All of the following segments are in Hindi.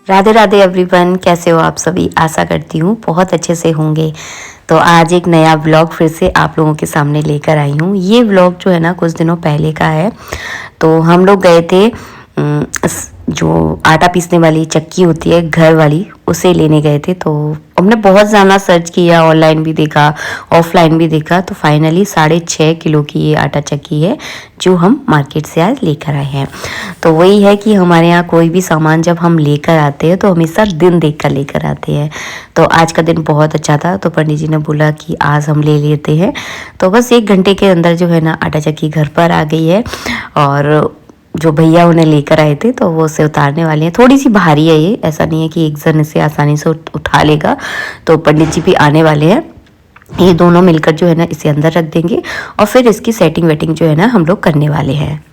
राधे राधे एवरीवन, कैसे हो आप सभी। आशा करती हूँ बहुत अच्छे से होंगे। तो आज एक नया व्लॉग फिर से आप लोगों के सामने लेकर आई हूँ। ये व्लॉग जो है ना कुछ दिनों पहले का है। तो हम लोग गए थे जो आटा पीसने वाली चक्की होती है घर वाली, उसे लेने गए थे। तो हमने बहुत ज़्यादा सर्च किया, ऑनलाइन भी देखा, ऑफलाइन भी देखा। तो फाइनली 6.5 किलो की ये आटा चक्की है जो हम मार्केट से आज लेकर आए हैं। तो वही है कि हमारे यहाँ कोई भी सामान जब हम लेकर आते हैं तो हमेशा दिन देख कर लेकर आते हैं। तो आज का दिन बहुत अच्छा था, तो पंडित जी ने बोला कि आज हम ले लेते हैं। तो बस 1 घंटे के अंदर जो है ना आटा चक्की घर पर आ गई है। और जो भैया उन्हें लेकर आए थे तो वो उसे उतारने वाले हैं। थोड़ी सी भारी है ये, ऐसा नहीं है कि एक जन इसे आसानी से उठा लेगा। तो पंडित जी भी आने वाले हैं, ये दोनों मिलकर जो है ना इसे अंदर रख देंगे और फिर इसकी सेटिंग वेटिंग जो है ना हम लोग करने वाले हैं।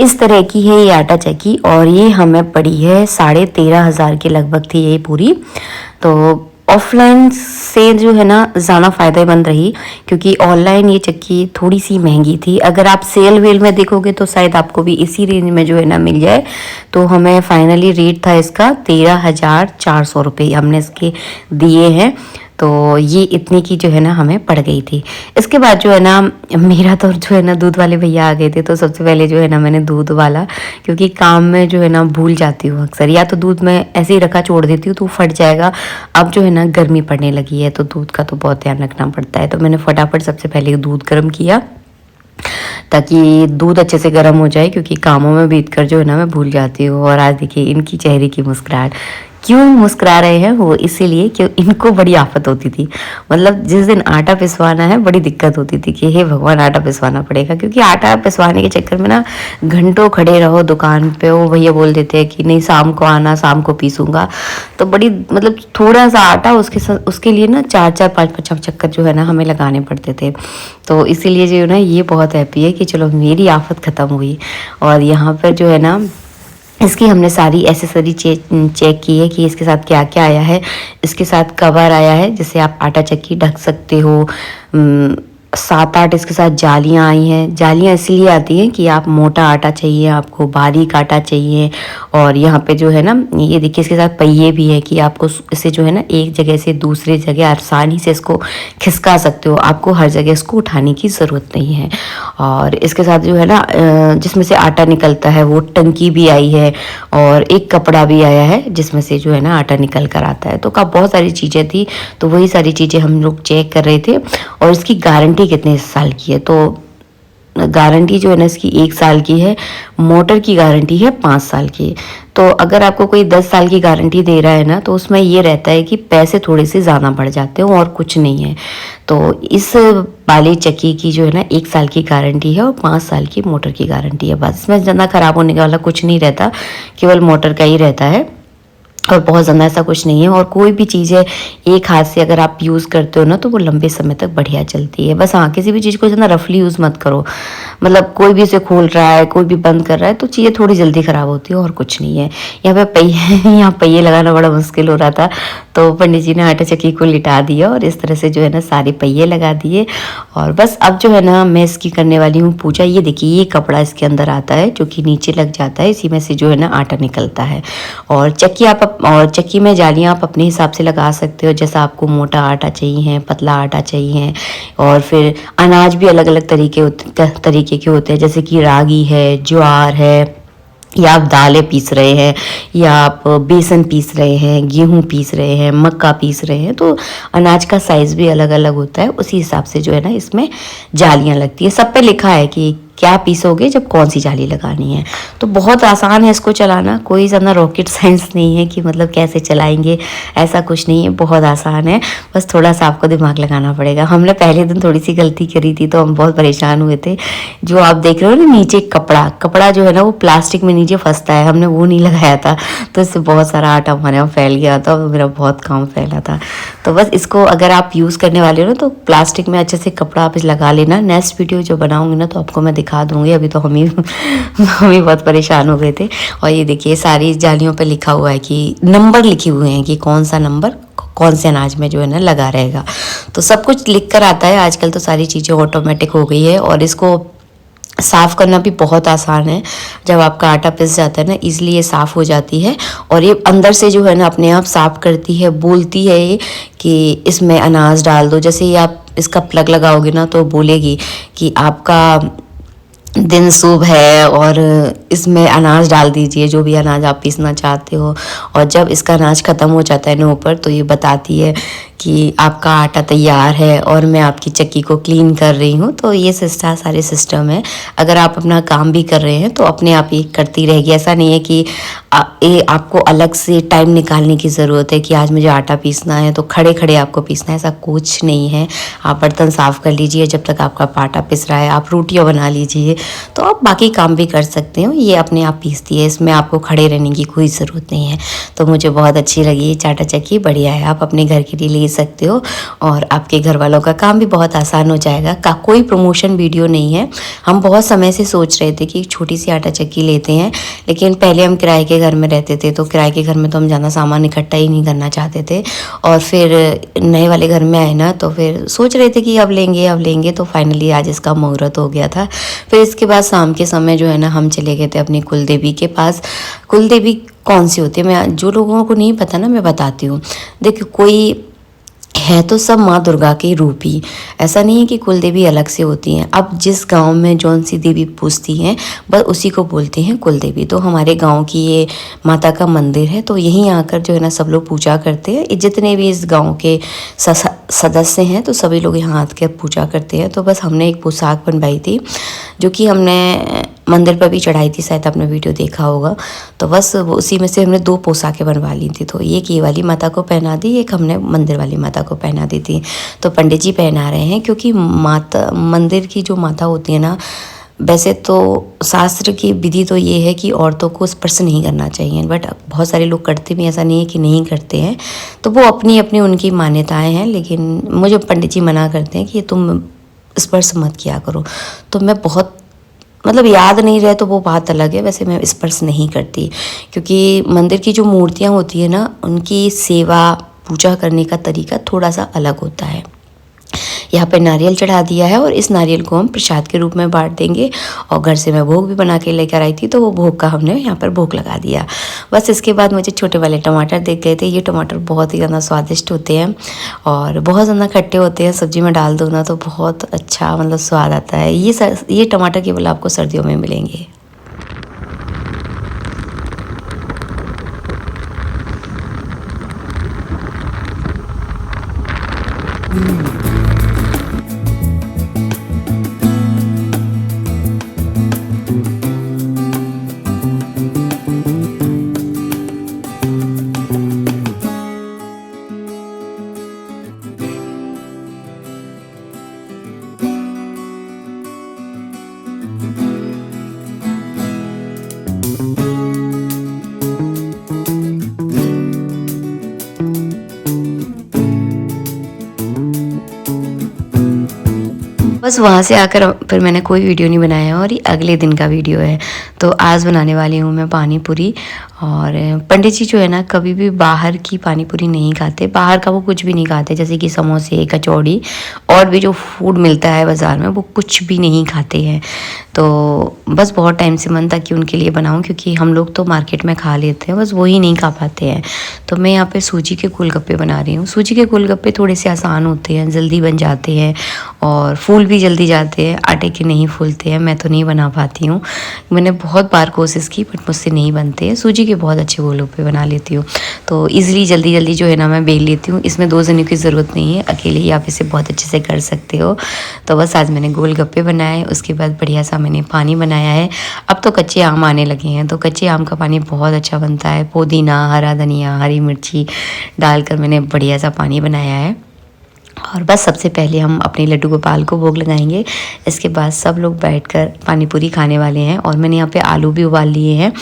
इस तरह की है ये आटा चक्की और ये हमें पड़ी है 13,500 के लगभग थी ये पूरी। तो ऑफलाइन से जो है ना ज़्यादा फ़ायदेमंद रही, क्योंकि ऑनलाइन ये चक्की थोड़ी सी महंगी थी। अगर आप सेल वेल में देखोगे तो शायद आपको भी इसी रेंज में जो है ना मिल जाए। तो हमें फाइनली रेट था इसका 13,400 रुपये हमने इसके दिए हैं। तो ये इतने की जो है ना हमें पड़ गई थी। इसके बाद जो है ना मेरा तो जो है ना दूध वाले भैया आ गए थे। तो सबसे पहले जो है ना मैंने दूध वाला, क्योंकि काम में जो है ना भूल जाती हूँ अक्सर, या तो दूध में ऐसे ही रखा छोड़ देती हूँ तो फट जाएगा। अब जो है ना गर्मी पड़ने लगी है तो दूध का तो बहुत ध्यान रखना पड़ता है। तो मैंने फटाफट सबसे पहले दूध गर्म किया ताकि दूध अच्छे से गर्म हो जाए, क्योंकि कामों में बीत कर जो है ना मैं भूल जाती हूँ। और आज देखिए इनकी चेहरे की मुस्कुराहट, क्यों मुस्कुरा रहे हैं वो इसीलिए कि इनको बड़ी आफत होती थी। मतलब जिस दिन आटा पिसवाना है बड़ी दिक्कत होती थी कि हे भगवान आटा पिसवाना पड़ेगा, क्योंकि आटा पिसवाने के चक्कर में ना घंटों खड़े रहो दुकान पे। वो भैया बोल देते हैं कि नहीं शाम को आना, शाम को पीसूंगा। तो बड़ी मतलब थोड़ा सा आटा उसके लिए ना 4-4, 5-5 चक्कर जो है ना हमें लगाने पड़ते थे। तो इसीलिए जो है ना ये बहुत हैप्पी है कि चलो मेरी आफत ख़त्म हुई। और यहाँ पर जो है ना इसकी हमने सारी एसेसरी चेक की है कि इसके साथ क्या क्या आया है। इसके साथ कवर आया है जिससे आप आटा चक्की ढक सकते हो। 7-8 इसके साथ जालियाँ आई हैं। जालियाँ इसलिए आती हैं कि आप मोटा आटा चाहिए, आपको बारीक आटा चाहिए। और यहाँ पे जो है ना ये देखिए इसके साथ पहिए भी है कि आपको इसे जो है ना एक जगह से दूसरी जगह आसानी से इसको खिसका सकते हो। आपको हर जगह इसको उठाने की ज़रूरत नहीं है। और इसके साथ जो है ना जिसमें से आटा निकलता है वो टंकी भी आई है। और एक कपड़ा भी आया है जिसमें से जो है ना आटा निकल कर आता है। तो का बहुत सारी चीज़ें थी, तो वही सारी चीज़ें हम लोग चेक कर रहे थे। और इसकी गारंटी कितने साल की है, तो गारंटी जो है ना इसकी 1 साल की है। मोटर की गारंटी है 5 साल की। तो अगर आपको कोई 10 साल की गारंटी दे रहा है ना तो उसमें ये रहता है कि पैसे थोड़े से ज़्यादा बढ़ जाते हैं और कुछ नहीं है। तो इस वाली चक्की की जो है ना 1 साल की गारंटी है और 5 साल की मोटर की गारंटी है। बस इसमें ज़्यादा ख़राब होने वाला कुछ नहीं रहता, केवल मोटर का ही रहता है और बहुत ज़्यादा ऐसा कुछ नहीं है। और कोई भी चीज़ है एक हाथ से अगर आप यूज़ करते हो ना तो वो लंबे समय तक बढ़िया चलती है। बस हाँ, किसी भी चीज़ को ज़्यादा रफली यूज़ मत करो। मतलब कोई भी इसे खोल रहा है, कोई भी बंद कर रहा है तो चीज़ें थोड़ी जल्दी ख़राब होती है और कुछ नहीं है। यहाँ पे पहिए यहाँ पहिए लगाना बड़ा मुश्किल हो रहा था, तो पंडित जी ने आटा चक्की को लिटा दिया और इस तरह से जो है ना सारे पहिए लगा दिए। और बस अब जो है ना मैं इसकी करने वाली हूँ पूजा। ये देखिए ये कपड़ा इसके अंदर आता है जो कि नीचे लग जाता है, इसी में से जो है ना आटा निकलता है। और चक्की में जालियाँ आप अपने हिसाब से लगा सकते हो, जैसा आपको मोटा आटा चाहिए, पतला आटा चाहिए। और फिर अनाज भी अलग अलग तरीके के होते हैं, जैसे कि रागी है, ज्वार है, या आप दालें पीस रहे हैं, या आप बेसन पीस रहे हैं, गेहूं पीस रहे हैं, मक्का पीस रहे हैं। तो अनाज का साइज़ भी अलग अलग होता है, उसी हिसाब से जो है ना इसमें जालियाँ लगती है। सब पे लिखा है कि क्या पीसोगे, जब कौन सी जाली लगानी है। तो बहुत आसान है इसको चलाना, कोई ज़्यादा रॉकेट साइंस नहीं है कि मतलब कैसे चलाएंगे, ऐसा कुछ नहीं है, बहुत आसान है। बस थोड़ा सा आपको दिमाग लगाना पड़ेगा। हमने पहले दिन थोड़ी सी गलती करी थी तो हम बहुत परेशान हुए थे। जो आप देख रहे हो ना नीचे कपड़ा जो है ना वो प्लास्टिक में नीचे फंसता है, हमने वो नहीं लगाया था, तो इससे बहुत सारा आटा हमारे यहाँ फैल गया था और मेरा बहुत काम फैला था। तो बस इसको अगर आप यूज़ करने वाले हो ना तो प्लास्टिक में अच्छे से कपड़ा आप लगा लेना। नेक्स्ट वीडियो जो बनाऊंगी ना तो आपको मैं दिखा दूंगी, अभी तो हम ही बहुत परेशान हो गए थे। और ये देखिए सारी जालियों पर लिखा हुआ है कि नंबर लिखे हुए हैं कि कौन सा नंबर कौन से अनाज में जो है ना लगा रहेगा। तो सब कुछ लिख कर आता है। आजकल तो सारी चीज़ें ऑटोमेटिक हो गई है और इसको साफ़ करना भी बहुत आसान है। जब आपका आटा पिस जाता है ना इजीली ये साफ़ हो जाती है और ये अंदर से जो है ना अपने आप साफ़ करती है। बोलती है ये कि इसमें अनाज डाल दो, जैसे ही आप इसका प्लग लगाओगे ना तो बोलेगी कि आपका दिन शुभ है और इसमें अनाज डाल दीजिए, जो भी अनाज आप पीसना चाहते हो। और जब इसका अनाज ख़त्म हो जाता है ना ऊपर तो ये बताती है कि आपका आटा तैयार है और मैं आपकी चक्की को क्लीन कर रही हूँ। तो ये सारे सिस्टम है। अगर आप अपना काम भी कर रहे हैं तो अपने आप ये करती रहेगी। ऐसा नहीं है कि ये आपको अलग से टाइम निकालने की ज़रूरत है कि आज मुझे आटा पीसना है तो खड़े खड़े आपको पीसना है, ऐसा कुछ नहीं है। आप बर्तन साफ़ कर लीजिए जब तक आपका आटा पिस रहा है, आप रोटियाँ बना लीजिए, तो आप बाकी काम भी कर सकते हो। ये अपने आप पीसती है, इसमें आपको खड़े रहने की कोई ज़रूरत नहीं है। तो मुझे बहुत अच्छी लगी ये चाटा चक्की, बढ़िया है। आप अपने घर के लिए ले सकते हो और आपके घर वालों का काम भी बहुत आसान हो जाएगा। कोई प्रमोशन वीडियो नहीं है। हम बहुत समय से सोच रहे थे कि एक छोटी सी आटा चक्की लेते हैं, लेकिन पहले हम किराए के घर में रहते थे तो किराए के घर में तो हम ज़्यादा सामान इकट्ठा ही नहीं करना चाहते थे। और फिर नए वाले घर में आए ना तो फिर सोच रहे थे कि अब लेंगे तो फाइनली आज इसका मुहूर्त हो गया था। फिर इसके बाद शाम के समय जो है ना हम चले गए थे अपनी कुलदेवी के पास। कुलदेवी कौन सी होती है, मैं जो लोगों को नहीं पता ना मैं बताती हूँ। देखिए कोई है तो सब माँ दुर्गा के रूप ही, ऐसा नहीं है कि कुल देवी अलग से होती हैं। अब जिस गांव में जौन सी देवी पूजती हैं बस उसी को बोलते हैं कुल देवी। तो हमारे गांव की ये माता का मंदिर है तो यहीं आकर जो है ना सब लोग पूजा करते हैं। जितने भी इस गांव के सदस्य हैं तो सभी लोग यहाँ आकर पूजा करते हैं। तो बस हमने एक पोशाक बनवाई थी जो कि हमने मंदिर पर भी चढ़ाई थी, शायद आपने वीडियो देखा होगा। तो बस उसी में से हमने 2 पोशाकें बनवा ली थी। तो एक ये वाली माता को पहना दी, एक हमने मंदिर वाली माता को पहना दी थी। तो पंडित जी पहना रहे हैं क्योंकि माता मंदिर की जो माता होती है ना, वैसे तो शास्त्र की विधि तो ये है कि औरतों को स्पर्श नहीं करना चाहिए, बट बहुत सारे लोग करते भी, ऐसा नहीं है कि नहीं करते हैं। तो वो अपनी अपनी उनकी मान्यताएँ हैं, लेकिन मुझे पंडित जी मना करते हैं कि तुम स्पर्श मत किया करो। तो मैं बहुत मतलब याद नहीं रहे तो वो बात अलग है, वैसे मैं स्पर्श नहीं करती क्योंकि मंदिर की जो मूर्तियाँ होती है ना उनकी सेवा पूजा करने का तरीका थोड़ा सा अलग होता है। यहाँ पे नारियल चढ़ा दिया है और इस नारियल को हम प्रसाद के रूप में बांट देंगे। और घर से मैं भोग भी बना के लेकर आई थी तो वो भोग का हमने यहाँ पर भोग लगा दिया। बस इसके बाद मुझे छोटे वाले टमाटर दिख गए थे। ये टमाटर बहुत ही ज़्यादा स्वादिष्ट होते हैं और बहुत ज़्यादा खट्टे होते हैं। सब्जी में डाल दो ना तो बहुत अच्छा मतलब स्वाद आता है। ये टमाटर केवल आपको सर्दियों में मिलेंगे। बस वहाँ से आकर फिर मैंने कोई वीडियो नहीं बनाया और ये अगले दिन का वीडियो है। तो आज बनाने वाली हूँ मैं पानी पूरी। और पंडित जी जो है ना कभी भी बाहर की पानी पूरी नहीं खाते, बाहर का वो कुछ भी नहीं खाते, जैसे कि समोसे, कचौड़ी और भी जो फूड मिलता है बाज़ार में वो कुछ भी नहीं खाते हैं। तो बस बहुत टाइम से मन था कि उनके लिए बनाऊं क्योंकि हम लोग तो मार्केट में खा लेते हैं, बस वही नहीं खा पाते हैं। तो मैं यहाँ पे सूजी के गोलगप्पे बना रही हूँ। सूजी के गोलगप्पे थोड़े से आसान होते हैं, जल्दी बन जाते हैं और फूल भी जल्दी जाते हैं, आटे के नहीं फूलते हैं। मैं तो नहीं बना पाती हूँ। मैंने बहुत बार कोशिश की बट मुझसे नहीं बनते हैं। सूजी के बहुत अच्छे गोल गप्पे बना लेती हूँ, तो ईज़िली जल्दी जल्दी जो है ना मैं बेल लेती हूँ। इसमें 2 जने की ज़रूरत नहीं है, अकेले ही आप इसे बहुत अच्छे से कर सकते हो। तो बस आज मैंने गोल गप्पे बनाए, उसके बाद बढ़िया सा मैंने पानी बनाया है। अब तो कच्चे आम आने लगे हैं, तो कच्चे आम का पानी बहुत अच्छा बनता है। पुदीना, हरा धनिया, हरी मिर्ची डालकर मैंने बढ़िया सा पानी बनाया है। और बस सबसे पहले हम अपने लड्डू गोपाल को भोग लगाएंगे। इसके बाद सब लोग बैठकर पानी पूरी खाने वाले हैं। और मैंने यहाँ पे आलू भी उबाल लिए हैं,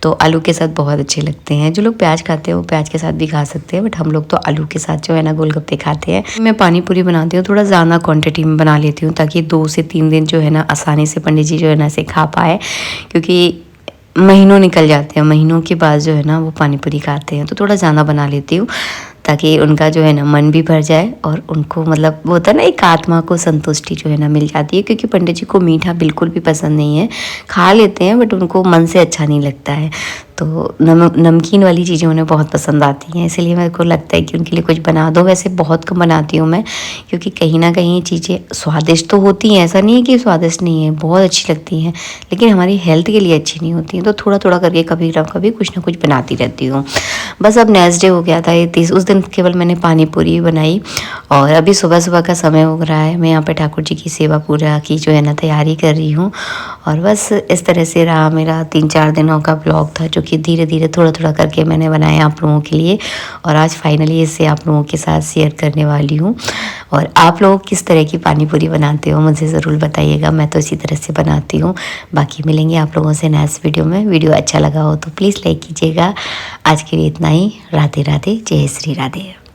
तो आलू के साथ बहुत अच्छे लगते हैं। जो लोग प्याज खाते हैं वो प्याज के साथ भी खा सकते हैं, बट हम लोग तो आलू के साथ जो है ना गोलगप्पे खाते हैं। मैं पानी पूरी बनाती हूँ थोड़ा ज़्यादा क्वान्टिटी में बना लेती हूँ, ताकि 2 से 3 दिन जो है ना आसानी से पंडित जी जो है ना इसे खा पाए, क्योंकि महीनों निकल जाते हैं, महीनों के बाद जो है ना वो पानी पूरी खाते हैं। तो थोड़ा ज़्यादा बना लेती हूँ, ताकि उनका जो है ना मन भी भर जाए और उनको मतलब वो होता है ना एक आत्मा को संतुष्टि जो है ना मिल जाती है। क्योंकि पंडित जी को मीठा बिल्कुल भी पसंद नहीं है, खा लेते हैं बट उनको मन से अच्छा नहीं लगता है। तो नमकीन वाली चीज़ें उन्हें बहुत पसंद आती हैं, इसलिए मेरे को लगता है कि उनके लिए कुछ बना दो। वैसे बहुत कम बनाती हूँ मैं, क्योंकि कहीं ना कहीं चीज़ें स्वादिष्ट तो होती हैं, ऐसा नहीं है कि स्वादिष्ट नहीं है, बहुत अच्छी लगती हैं, लेकिन हमारी हेल्थ के लिए अच्छी नहीं होती हैं। तो थोड़ा थोड़ा करके कभी ना कभी कुछ ना कुछ बनाती रहती हूँ। बस अब नेक्स्ट डे हो गया था ये उस दिन केवल मैंने पानी पूरी बनाई, और अभी सुबह सुबह का समय हो रहा है। मैं यहाँ पे ठाकुर जी की सेवा पूजा की जो है ना तैयारी कर रही हूँ। और बस इस तरह से रहा मेरा 3-4 दिनों का ब्लॉग था, जो कि धीरे धीरे थोड़ा थोड़ा करके मैंने बनाया आप लोगों के लिए, और आज फाइनली इसे आप लोगों के साथ शेयर करने वाली हूँ। और आप लोग किस तरह की पानी पूरी बनाते हो मुझे ज़रूर बताइएगा, मैं तो इसी तरह से बनाती हूँ। बाकी मिलेंगे आप लोगों से नेक्स्ट वीडियो में। वीडियो अच्छा लगा हो तो प्लीज़ लाइक कीजिएगा। आज के लिए इतना ही। राधे राधे, जय श्री राधे।